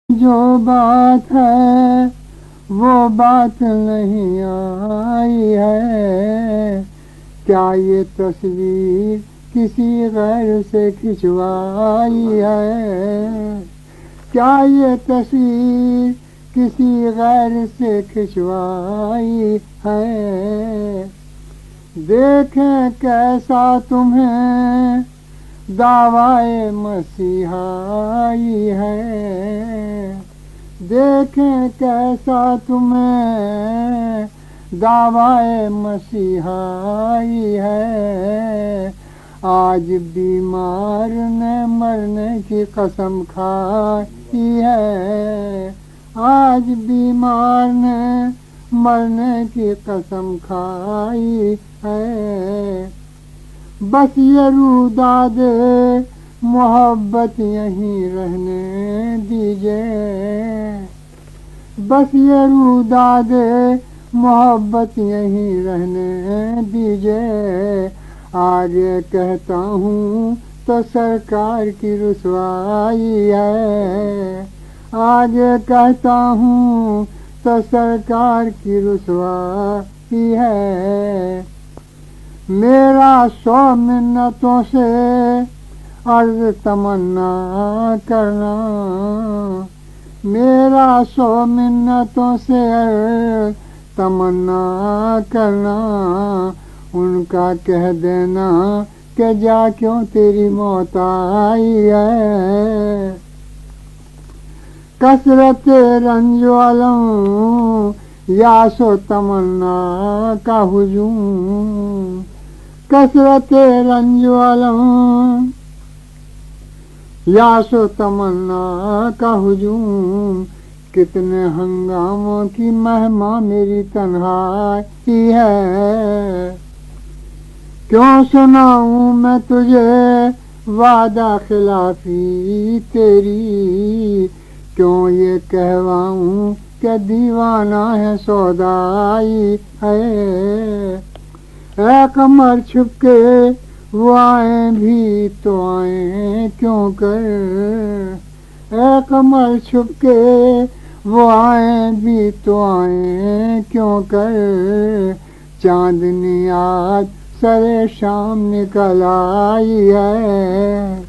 جو بات ہے وہ بات نہیں آئی ہے، کیا یہ تصویر کسی غیر سے کھنچوائی ہے، کیا یہ تصویر کسی غیر سے کھنچوائی ہے، دیکھیں کیسا تمہیں دعوائے مسیحائی ہے، دیکھیں کیسا تمہیں دعوائے مسیحائی ہے، آج بیمار نے مرنے کی قسم کھائی ہے، آج بیمار نے مرنے کی قسم کھائی ہے، بس یہ روداد محبت یہیں رہنے دیجئے، بس یہ روداد محبت یہیں رہنے دیجئے، آگے کہتا ہوں تو سرکار کی رسوائی ہے، آگے کہتا ہوں تو سرکار کی رسوائی ہے، میرا 100 منتوں سے عرض تمنا کرنا، میرا 100 منتوں سے عرض تمنا کرنا، ان کا کہہ دینا کہ جا کیوں تیری موت آئی ہے، کثرت رنج و الم یاس و تمنا کا ہجوم، کثرت رنج و الم یاس و تمنا کا ہجوم، کتنے ہنگاموں کی مہماں میری تنہائی ہے، کیوں سناؤں میں تجھے وعدہ خلافی تیری، کیوں یہ کہواؤں کہ دیوانہ ہے سودائی ہے، اے قمر چھپ کے وہ آئیں بھی تو آئیں کیوں کر، اے قمر چھپ کے وہ آئیں بھی تو آئیں کیوں کر، چاندنی آج سر شام نکل آئی ہے۔